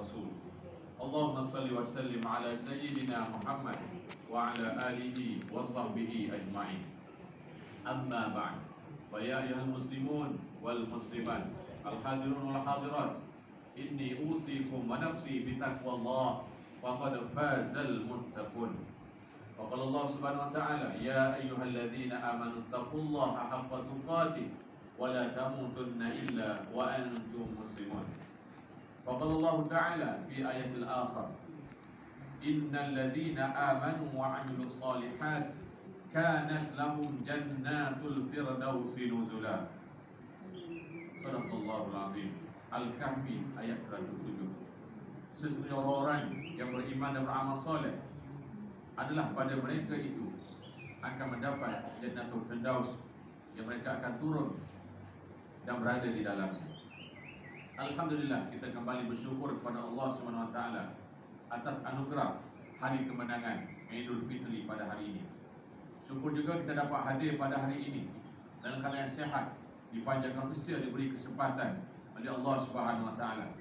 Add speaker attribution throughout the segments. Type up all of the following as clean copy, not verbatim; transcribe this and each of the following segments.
Speaker 1: Rasul. Allahumma salli wa sallim ala sayyidina Muhammad wa ala alihi wa sahbihi ajma'in. Amma ba'd. Fa ya ayyuhal muslimun wal muslimat, al hadirun wal hadirat, inni usikum wa nafsi bi taqwallah wa qad fazal muttaqun. Wa qala Allah subhanahu wa ta'ala, ya ayyuhalladzina amanu taqullaha haqqa tuqatih wa la tamutunna illa wa antum muslimun. Wa qala Allah ta'ala fi ayatil akhar, innal ladzina amanu wa 'amilus shalihat kanat lahum jannatul firdausi nuzula. Sadaqallahul azim. Al-Kahfi ayat 107. Sesungguhnya orang yang beriman dan beramal soleh adalah pada mereka itu akan mendapat jannatul firdaus, yang mereka akan turun dan berada di dalamnya. Alhamdulillah, kita kembali bersyukur kepada Allah Subhanahu wa taala atas anugerah hari kemenangan Idul Fitri pada hari ini. Syukur juga kita dapat hadir pada hari ini dalam keadaan sehat, dipanjangkan usia, diberi kesempatan oleh Allah Subhanahu wa taala.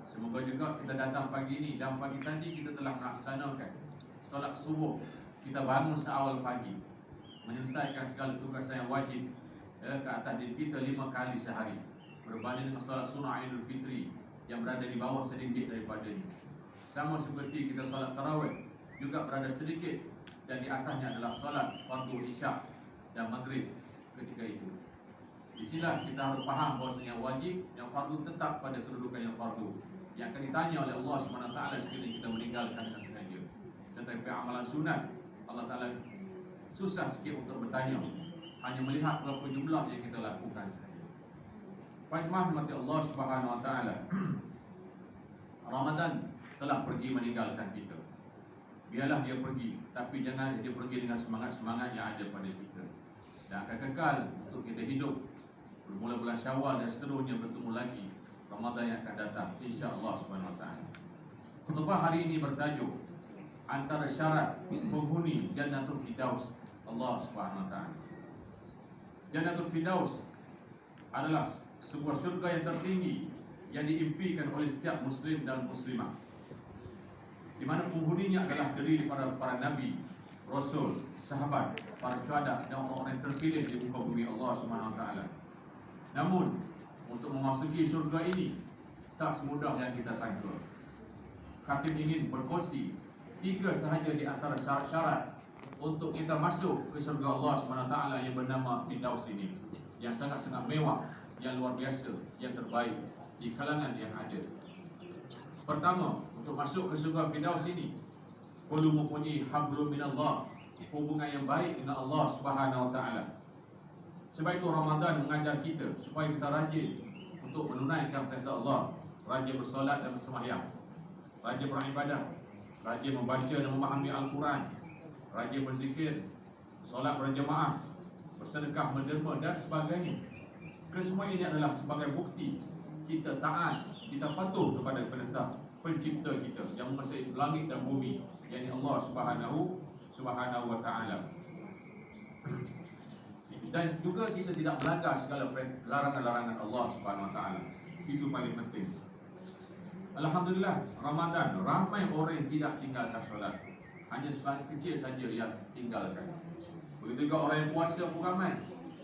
Speaker 1: Semoga juga kita datang pagi ini dan pagi tadi kita telah melaksanakan solat subuh. Kita bangun seawal pagi, menyelesaikan segala tugas yang wajib ke atas diri kita 5 kali sehari, berbanding dengan solat sunnah Idul Fitri yang berada di bawah sedikit daripadanya. Sama seperti kita solat tarawih juga berada sedikit, dan di atasnya adalah solat fardu isyak dan maghrib ketika itu. Di sinilah kita harus faham bahawa yang wajib, yang fardu tetap pada kedudukan yang fardu, yang akan ditanya oleh Allah SWT sekiranya kita meninggalkan dengan sengaja. Tetapi amalan sunat, Allah Ta'ala susah sikit untuk bertanya, hanya melihat berapa jumlah yang kita lakukan saja. Fajmah mati Allah SWT, Ramadan telah pergi meninggalkan kita. Biarlah dia pergi, tapi jangan dia pergi dengan semangat-semangat yang ada pada kita, dan akan kekal untuk kita hidup bermula bulan Syawal dan seterusnya bertemu lagi Ramadan yang akan datang, insya-Allah Subhanahu wa taala. Khutbah hari ini bertajuk antara syarat penghuni Jannatul Firdaus Allah Subhanahu wa taala. Jannatul Firdaus adalah sebuah syurga yang tertinggi yang diimpikan oleh setiap muslim dan muslimah, di mana penghuninya adalah terdiri para nabi, rasul, sahabat, para syuhada dan orang-orang yang terpilih di muka bumi Allah Subhanahu wa taala. Namun untuk memasuki syurga ini tak semudah yang kita sangka. Khatim ingin berkongsi 3 sahaja di antara syarat-syarat untuk kita masuk ke syurga Allah Subhanahu wa taala yang bernama Firdaus ini, yang sangat-sangat mewah, yang luar biasa, yang terbaik di kalangan yang ada. Pertama, untuk masuk ke syurga Firdaus ini perlu mempunyai hablum minallah, hubungan yang baik dengan Allah Subhanahu wa taala. Sebab itu Ramadan mengajar kita supaya kita rajin untuk menunaikan perintah Allah, rajin bersolat dan bersembahyang, rajin beribadah, rajin membaca dan memahami Al-Quran, rajin berzikir, solat berjemaah, bersedekah, menderma dan sebagainya. Kesemua ini adalah sebagai bukti kita taat, kita patuh kepada perintah pencipta kita yang menguasai langit dan bumi, yakni Allah Subhanahu wa taala. Dan juga kita tidak melanggar segala larangan-larangan Allah Subhanahu wa taala. Itu paling penting. Alhamdulillah, Ramadan ramai orang yang tidak tinggalkan solat, hanya sebagian kecil saja yang tinggalkan. Begitu juga orang yang puasa pun ramai,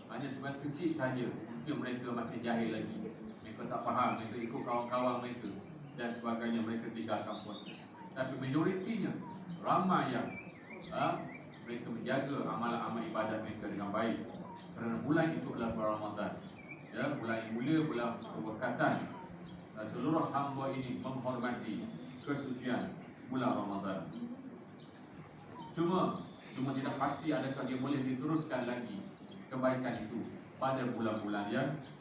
Speaker 1: hanya sebagian kecil saja. Mungkin mereka masih jahil lagi, mereka tak faham, mereka ikut kawan-kawan mereka dan sebagainya, mereka tinggalkan puasa. Tapi majoritinya ramai yang mereka menjaga amalan-amal ibadat mereka dengan baik, kerana bulan itu adalah bulan Ramadan, ya, bulan yang mulia, bulan keberkatan. Seluruh hamba ini menghormati kesucian bulan Ramadan. Cuma tidak pasti adakah dia boleh diteruskan lagi kebaikan itu pada bulan-bulan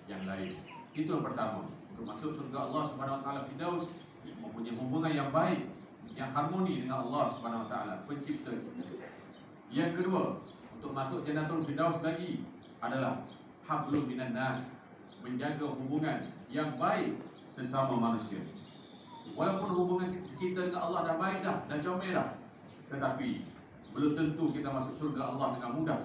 Speaker 1: yang lain. Itu yang pertama. Untuk masuk surga Allah Subhanahu wa taala Firdaus, mempunyai hubungan yang baik, yang harmoni dengan Allah Subhanahu wa taala, pencipta kita. Yang kedua, untuk masuk Jannatul Firdaus lagi adalah hablum minan nas, menjaga hubungan yang baik sesama manusia. Walaupun hubungan kita dengan Allah dah baik dah comel dah, tetapi belum tentu kita masuk surga Allah dengan mudah,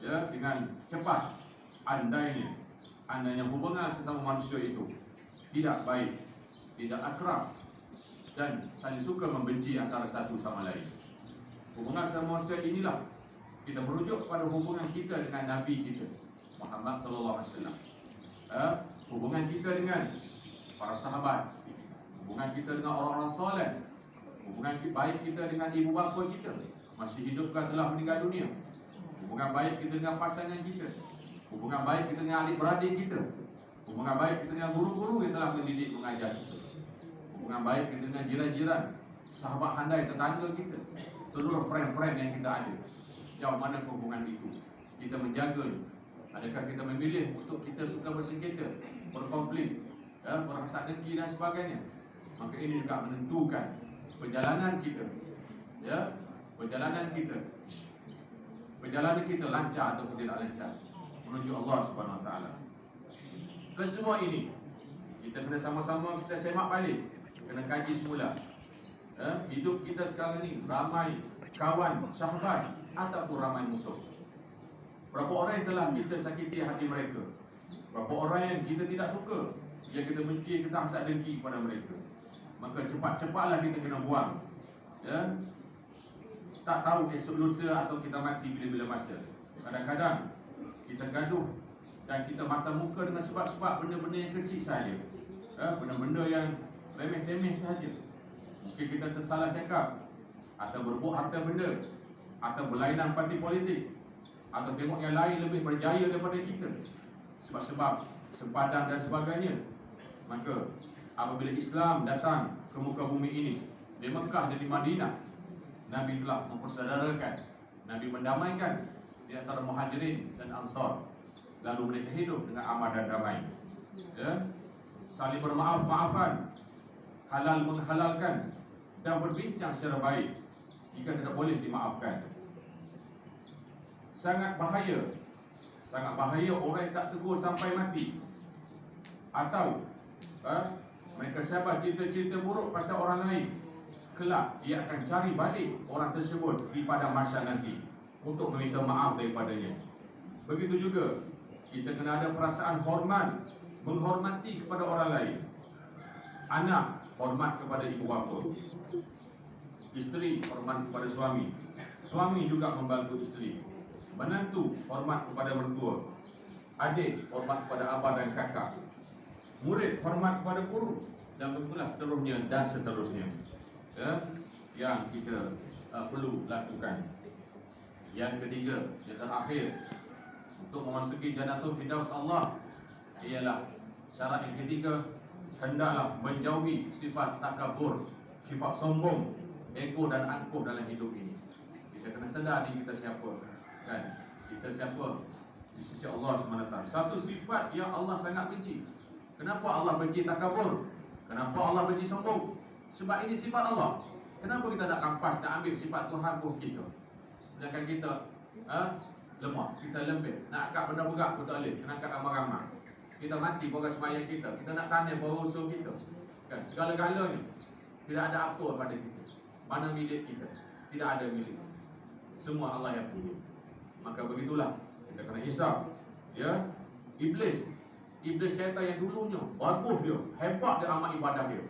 Speaker 1: ya, dengan cepat. Andainya hubungan sesama manusia itu tidak baik, tidak akrab, dan saling suka membenci antara satu sama lain. Hubungan sesama manusia inilah kita merujuk kepada hubungan kita dengan Nabi kita Muhammad sallallahu alaihi wasallam. Hubungan kita dengan para sahabat, hubungan kita dengan orang-orang soleh, hubungan baik kita dengan ibu bapa kita masih hidup ke telah meninggal dunia, hubungan baik kita dengan pasangan kita, hubungan baik kita dengan adik-beradik kita, hubungan baik kita dengan guru-guru yang telah mendidik mengajar kita, hubungan baik kita dengan jiran-jiran, sahabat handai, tetangga kita, seluruh friend-friend yang kita ada. Sejauh mana hubungan itu kita menjaga? Adakah kita memilih untuk kita suka bersengketa, berkonflik, berasa dengki dan sebagainya? Maka ini juga menentukan perjalanan kita, perjalanan kita lancar atau tidak lancar menuju Allah Subhanahu Wa Taala. Kesemua ini kita kena sama-sama kita semak balik, kena kaji semula. Hidup kita sekarang ini ramai kawan, sahabat ataupun ramai musuh. Berapa orang yang telah kita sakiti hati mereka, berapa orang yang kita tidak suka, yang kita benci, kita hasad dengki kepada mereka. Maka cepat-cepatlah kita kena buang. Tak tahu esok lusa atau kita mati bila-bila masa. Kadang-kadang kita gaduh dan kita masam muka dengan sebab-sebab benda-benda yang kecil saja, benda-benda yang remeh-temeh sahaja. Mungkin kita tersalah cakap, atau berbuat harta benda, atau berlainan parti politik, atau tengok yang lain lebih berjaya daripada kita, sebab-sebab sempadan dan sebagainya. Maka apabila Islam datang ke muka bumi ini, di Mekah dan di Madinah, Nabi telah mempersaudarakan, Nabi mendamaikan di antara Muhajirin dan Ansar. Lalu mereka hidup dengan aman dan damai, saling bermaaf-maafan, halal menghalalkan, dan berbincang secara baik jika tidak boleh dimaafkan. Sangat bahaya orang yang tak tegur sampai mati. Atau mereka sabar cerita-cerita buruk pasal orang lain, kelak dia akan cari balik orang tersebut di padang mahsyar nanti untuk meminta maaf daripadanya. Begitu juga kita kena ada perasaan hormat, menghormati kepada orang lain. Anak hormat kepada ibu bapa, isteri hormat kepada suami, suami juga membantu isteri, menantu hormat kepada mertua, adik hormat kepada abah dan kakak, murid hormat kepada guru, dan begitulah seterusnya dan seterusnya, yang kita perlu lakukan. Yang ketiga, yang terakhir, untuk memasuki Jannatul Firdaus Allah ialah syarat yang ketiga, hendaklah menjauhi sifat takabur, sifat sombong, ego dan angkuh dalam hidup ini. Kita kena sedar ni kita siapa, kan? Kita siapa di sisi Allah SWT. Satu sifat yang Allah sangat benci. Kenapa Allah benci takabur? Kenapa Allah benci sombong? Sebab ini sifat Allah. Kenapa kita tak kampas, nak ambil sifat Tuhan pun kita? Sedangkan kita lemah, kita lembek, nak angkat benda berat pun tak boleh, kena angkat ramai-ramai. Kita mati bawa semayang kita nak tanya bawa usul kita, kan? Segala-galanya tidak ada apa pada kita. Mana milik kita? Tidak ada milik. Semua Allah yang punya. Maka begitulah kita kena hisap. Iblis syaitan yang dulunya bagus dia, hebat dia amat ibadah dia,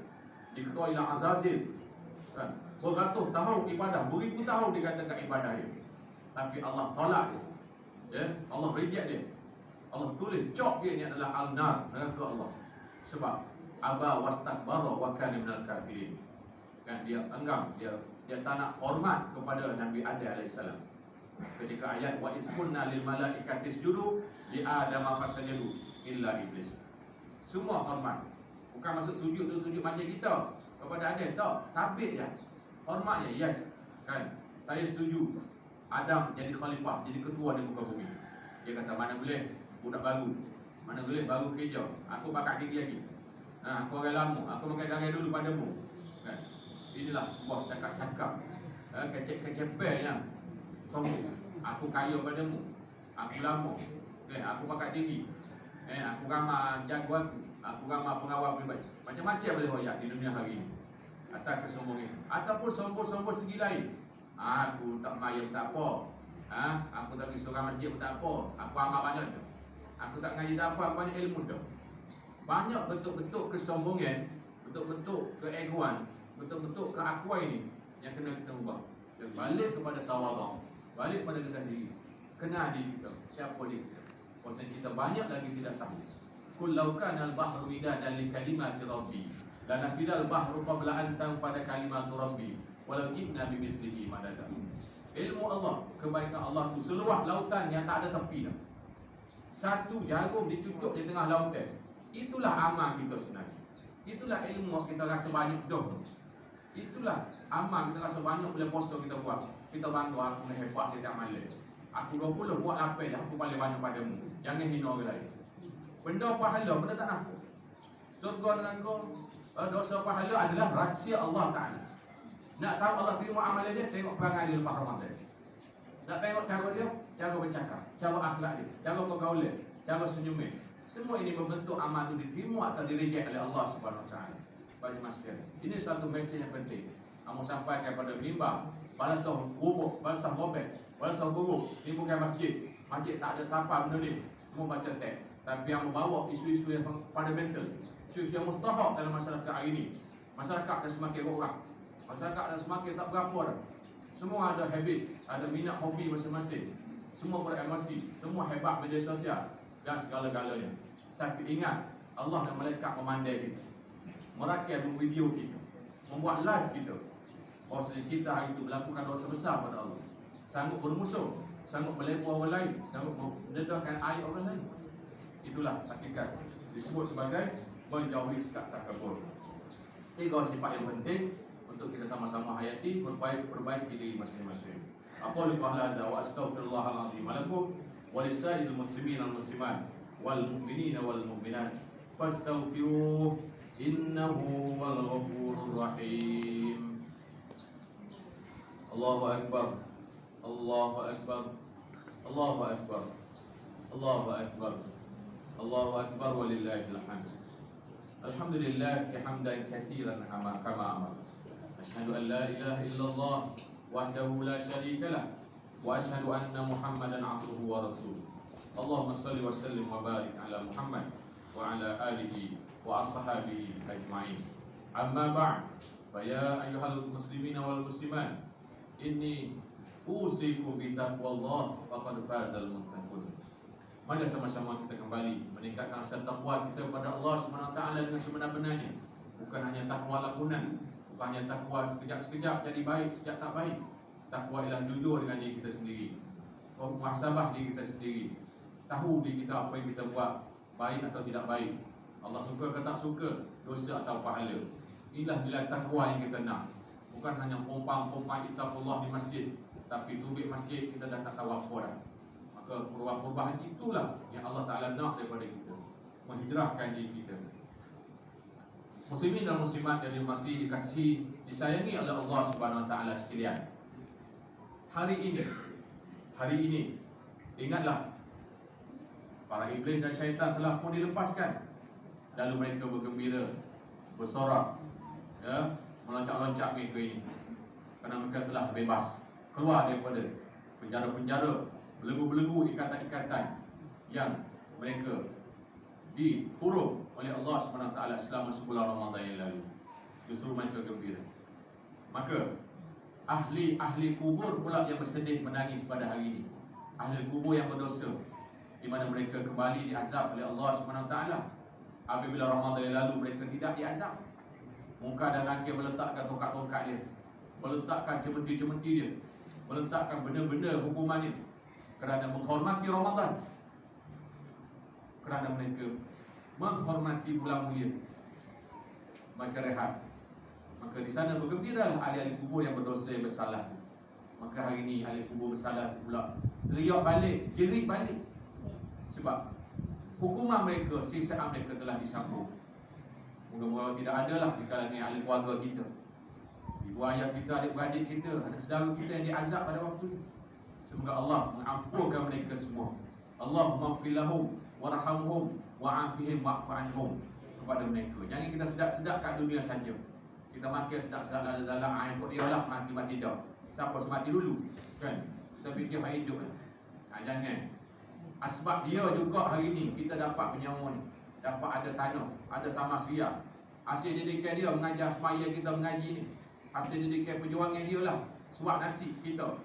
Speaker 1: diketuai oleh Azazil, kan? Beratus tahun ibadah, beribu tahun dikatakan ibadah dia, tapi Allah tolak dia, Allah reject dia. Allah tulis cok dia ni adalah al-nar, neraka Allah. Sebab aba wastakbara wa kana minal kafirin. Kan dia enggan, dia tak nak hormat kepada Nabi Adam alaihissalam. Ketika ayat wa idhulna lil malaikati isjudu li adama fasajadu illa iblis. Semua hormat. Bukan maksud sujud tu sujud macam kita kepada Adam, tak. Sabit je. Hormatnya, yes. Kan? Saya setuju Adam jadi khalifah, jadi ketua di muka bumi. Dia kata mana boleh budak baru, mana boleh baru kerja, aku pakai gigi lagi. Aku orang lama, aku pakai darah dulu padamu, kan? Inilah sebuah cakap-cakap kecep-kecepel yang sombong. Aku kaya padamu, aku lama, aku pakai gigi, aku ramah jago aku ramah pengawal pribadi. Macam-macam boleh hoyak di dunia hari ini atas kesombongan. Ataupun sombong-sombong segi lain, aku tak mayam tak apa, aku tak pergi surau masjid pun tak apa, aku amat banyak tu, aku tak ngaji tak apa, banyak ilmu tu. Banyak bentuk-bentuk kesombongan, bentuk-bentuk keegoan Betul-betul keakuan ini yang kena kita ubah. Dan balik kepada tawadhu, balik pada rendah diri. Kenal diri kita, siapa diri kita. Maksudnya kita banyak lagi tidak tahu. Qul law kana al-bahru midadan li kalimati rabbi lanafida al-bahru qabla an tanfada kalimatu rabbi walau ji'na bimithlihi madada. Ilmu Allah, kebaikan Allah itu seluas lautan yang tak ada tepi dah. Satu jarum dicucuk di tengah lautan. Itulah amal kita sebenarnya. Itulah ilmu kita rasa banyak dah. Itulah amal kita rasa banyak boleh poster kita buat. Kita bangga aku ni hebat dia tak malas. Aku 20 buat apa dah aku paling banyak padamu. Jangan hina orang lain. Benda pahala benda tak nak. Surga neraka, dosa pahala adalah rahsia Allah Taala. Nak tahu Allah terima amalan dia, tengok perangai dia lepas Ramadan. Nak tengok cara dia, cara bercakap, cara akhlak dia, cara pergaulan, cara senyum dia. Semua ini membentuk amal itu diterima atau direject oleh Allah Subhanahu Wa Taala. Bagi masyarakat. Ini satu mesej yang penting. Kamu sampaikan kepada mimbar, balas tahu gubuk, balas tahu gobek, balas tahu guru. Ini bukan masjid. Masjid tak ada siapa benda ni. Semua baca teks. Tapi yang membawa isu-isu yang fundamental, isu-isu yang mustahak dalam masyarakat hari ini. Masyarakat dah semakin orang. Masyarakat dah semakin tak berapa dah. Semua ada habit, ada minat hobi masing-masing. Semua beremosi, semua hebat media sosial dan segala-galanya. Tapi ingat, Allah dan malaikat memandai kita, merakam video kita, membuat live kita. Maksudnya kita hari itu melakukan dosa besar pada Allah. Sanggup bermusuh, sanggup melebu orang lain, sanggup mendedahkan air orang lain. Itulah hakikat disebut sebagai menjauhi sikap takabur. 3 sifat yang penting untuk kita sama-sama hayati, perbaiki diri masing-masing. Aqulu qawla hadza wa astaghfirullahal azim lakum wa lisa'il muslimin wal muslimat wal mu'minina wal mu'minat fastaghfiruhu innahu wal ghafurur rahim. Allahu akbar. Allahu akbar. Allahu akbar. Allahu akbar. Allahu akbar walillahil hamd. Alhamdulillah hamdan katsiran kama amara. Asyhadu an la ilaha illallah wahdahu la syarika lah wa asyhadu anna Muhammadan abduhu wa rasuluh. Allahumma shalli wa sallim wa barik ala Muhammad wa ala alihi wa ashabihi ajma'in. Amma ba'd. Fa ya ayyuhal muslimina wal muslimat, inni usikum bi taqwallah faqad fazal muttaqun. Mari sama-sama kita kembali meningkatkan rasa takwa kita kepada Allah SWT dengan sebenar-benarnya. Bukan hanya takwa lakunan, bukan hanya takwa sekejap-sekejap jadi baik, sekejap tak baik. Takwa ialah jujur dengan diri kita sendiri, muhasabah diri kita sendiri, tahu diri kita apa yang kita buat baik atau tidak baik, Allah suka ke tak suka, dosa atau pahala. Inilah nilai takwa yang kita nak. Bukan hanya pompang-pompang ittaqullah di masjid, tapi tubik masjid kita dah tak tahu apa dah. Maka perubahan-perubahan itulah yang Allah Ta'ala nak daripada kita, menghijrahkan diri kita. Muslimin dan muslimat yang dirahmati, dikasihi, disayangi oleh Allah Subhanahu Wa Ta'ala sekalian. Hari ini ingatlah, para iblis dan syaitan telah pun dilepaskan. Lalu mereka bergembira, bersorak, ya, meloncat-loncat mereka ini, kerana mereka telah bebas, keluar daripada penjara-penjara, belenggu-belenggu, ikatan-ikatan yang mereka dikurung oleh Allah SWT selama sebulan Ramadan yang lalu. Justru mereka gembira. Maka ahli kubur pula yang bersedih menangis pada hari ini. Ahli kubur yang berdosa, di mana mereka kembali diazab oleh Allah SWT. Apabila Ramadan yang lalu mereka tidak diazab, Munkar dan Nakir meletakkan tongkat-tongkat dia, meletakkan cemeti-cemeti dia, meletakkan benda-benda hukuman dia, kerana menghormati Ramadan, kerana mereka menghormati bulan mulia. Maka rehat. Maka di sana bergembiralah ahli-ahli kubur yang berdosa, yang bersalah. Maka hari ini ahli kubur bersalah pula teriak balik, jerit balik. Sebab hukuman mereka, siksaan mereka telah disambung. Moga-moga tidak adalah di kalangan ahli keluarga kita, ibu ayah kita, adik-beradik kita, anak saudara kita yang diazab pada waktu ini. Semoga Allah mengampunkan mereka semua. Allahumma ighfir lahum warhamhum wa'afihim wa'fu anhum kepada mereka. Jangan kita sedap-sedap kat dunia saja. Kita makin sedap-sedap dalam air kok ialah mati-mati dah. Siapa semati dulu, kan? Kita fikir hak hidup kan? Jangan. Sebab dia juga hari ini kita dapat penyawa ni, dapat ada tanah, ada sama seria, Hasil didikan dia mengajar supaya kita mengaji ni. Hasil didikan perjuangan dia lah. Suap nasi kita.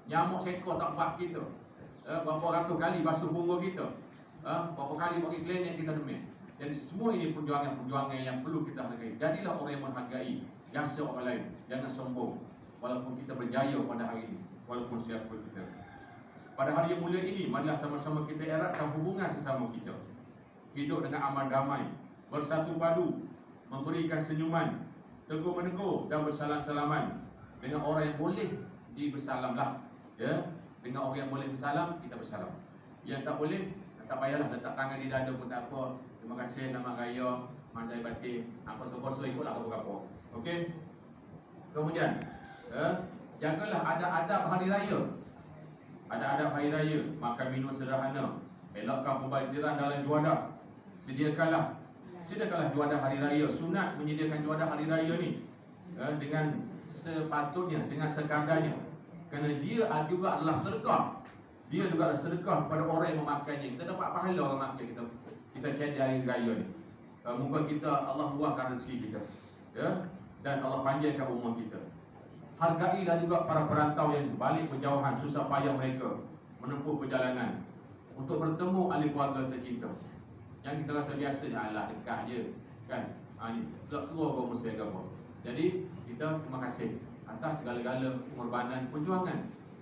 Speaker 1: Nyamuk sekor tak buat kita. Berapa ratus kali basuh bunga kita. Berapa kali pergi klinik kita demam. Jadi semua ini perjuangan-perjuangan yang perlu kita hargai. Jadilah orang yang menghargai jasa orang lain. Jangan sombong. Walaupun kita berjaya pada hari ini. Walaupun siapa kita. Pada hari yang mulia ini, marilah sama-sama kita eratkan hubungan sesama kita. Hidup dengan aman damai, bersatu padu, memberikan senyuman, tegur menegur dan bersalam-salaman. Dengan orang yang boleh dibersalamlah, ya. Dengan orang yang boleh bersalam, kita bersalam. Yang tak boleh, tak payahlah letak tangan di dada pun tak apa. Terima kasih nama raya, mak saya batin, apa so-so ikutlah apa-apa. Okey. Kemudian, jagalah adab-adab hari raya. Adab-adab hari raya, makan minum sederhana, elakkan perbaziran dalam juadah. Sediakanlah juadah hari raya. Sunat menyediakan juadah hari raya ni dengan sepatutnya, dengan sekadarnya. Kerana dia juga adalah sedekah. Dia juga adalah sedekah kepada orang yang memakannya. Kita dapat pahala orang makan kita cari hari raya ni. Moga kita Allah buahkan rezeki kita, ya, dan Allah panjangkan umur kita. Hargailah juga para perantau yang balik berjauhan, susah payah mereka menempuh perjalanan untuk bertemu ahli keluarga tercinta. Yang kita rasa biasa, alah dekat je kan, ni tak tua kau mesti agama. Jadi kita terima kasih atas segala-gala pengorbanan perjuangan.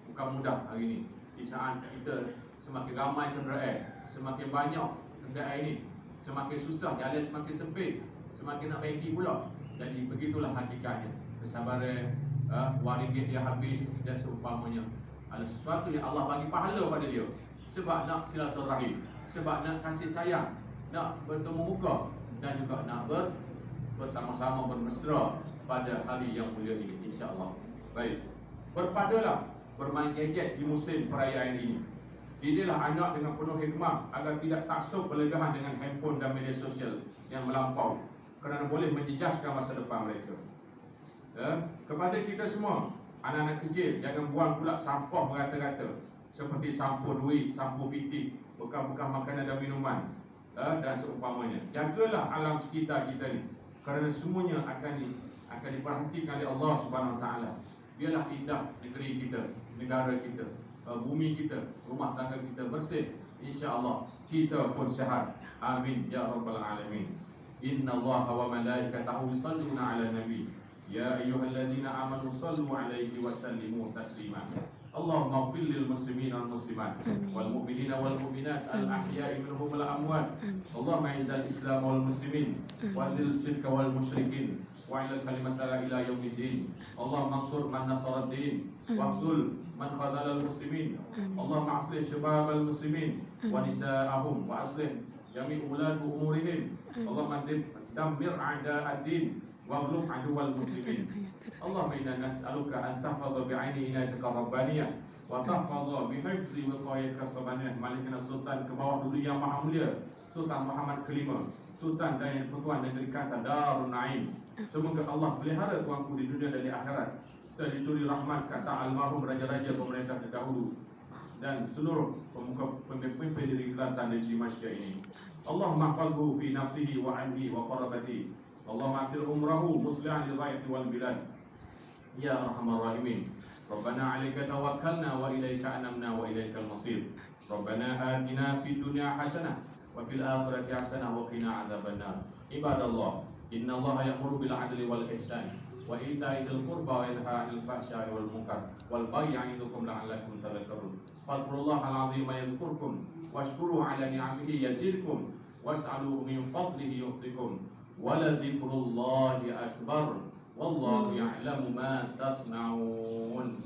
Speaker 1: Bukan mudah hari ini. Di saat kita semakin ramai kenderaan, semakin banyak kenderaan ini, semakin susah, jalan semakin sempit, semakin nak baiki pula. Jadi begitulah hakikatnya. Kesabaran, wang ringgit dia habis dan seumpamanya. Ada sesuatu yang Allah bagi pahala pada dia. Sebab nak silaturahim, sebab nak kasih sayang, nak bertemu muka, dan juga nak bersama-sama bermesra pada hari yang mulia ini, insya-Allah. Baik. Berpadalah bermain gadget di musim perayaan ini. Didiklah anak dengan penuh hikmah agar tidak taksub berlebihan dengan handphone dan media sosial yang melampau, kerana boleh menjejaskan masa depan mereka. Kepada kita semua, anak-anak kecil, jangan buang pula sampah merata-rata, seperti sampah duit, sampah pitik, bekas-bekas makanan dan minuman, dan seumpamanya. Jagalah alam sekitar kita ni, kerana semuanya akan diperhatikan oleh Allah Subhanahu Wa Taala. Biarlah indah negeri kita, negara kita, bumi kita, rumah tangga kita bersih. InsyaAllah kita pun sihat. Amin ya rabbal alamin. Inna Allaha wa malaikatahu yusalluna ala nabi. Ya ayyuhalladzina amanu sallu alaihi wa sallimu taslima. Allahumma ighfir lil muslimin wal muslimat wal mu'minina wal mu'minat al ahya'i minhum wal amwat. Allahumma izzil islam wal muslimin wa dhil syirka wal musyrikin wa ila kalimata la ilaha yaumiddin. Allahumma ansur man nasara ad-din wa khzul man khadhala al muslimin. Allahumma aslih syabab al muslimin wa nisa'ahum wa aslih jami' ulad umurihim. Allahumma dammir a'da ad-din wa aghlub aduwal muslimin. Allahumma inna nas'aluka an tahfadha bi'aini inayatika rabbaniyah wa tahfadha bihifzi wiqayatika sabaniyah Malikina Sultan ke bawah dulu yang maha mulia Sultan Muhammad kelima, Sultan dan Pertuan Negeri Kelantan Darun Naim. Semoga Allah pelihara tuanku di dunia dan di akhirat, dan dicuri rahmat kata almarhum raja-raja pemerintah terdahulu dan seluruh pemimpin negeri Kelantan dan di Malaysia ini. Allahumma hafazhu fi nafsihi wa ahlihi wa qarabatihi. Allahumma akhir umrahu muslihan li rakyati wal bilad. Ya arhamar rahimin. Rabbana 'alaika tawakkalna wa ilaika anabna wa ilaikal masir. Rabbana atina fid dunya hasanah wa fil akhirati hasanah wa qina adzabannar. Ibadallah, innallaha ya'muru bil 'adli wal ihsan wa ita'i dzil qurba wa yanha 'anil fahsya'i wal munkar wal baghi 'idukum la'allakum tadhakkarun. Fadhkurullahal 'azima yadhkurkum washkuru 'ala ni'amihi yazidkum was'alu min fadlihi yu'tikum. Wala dzikrullahi akbar wallahu ya'lamu ma tasna'un.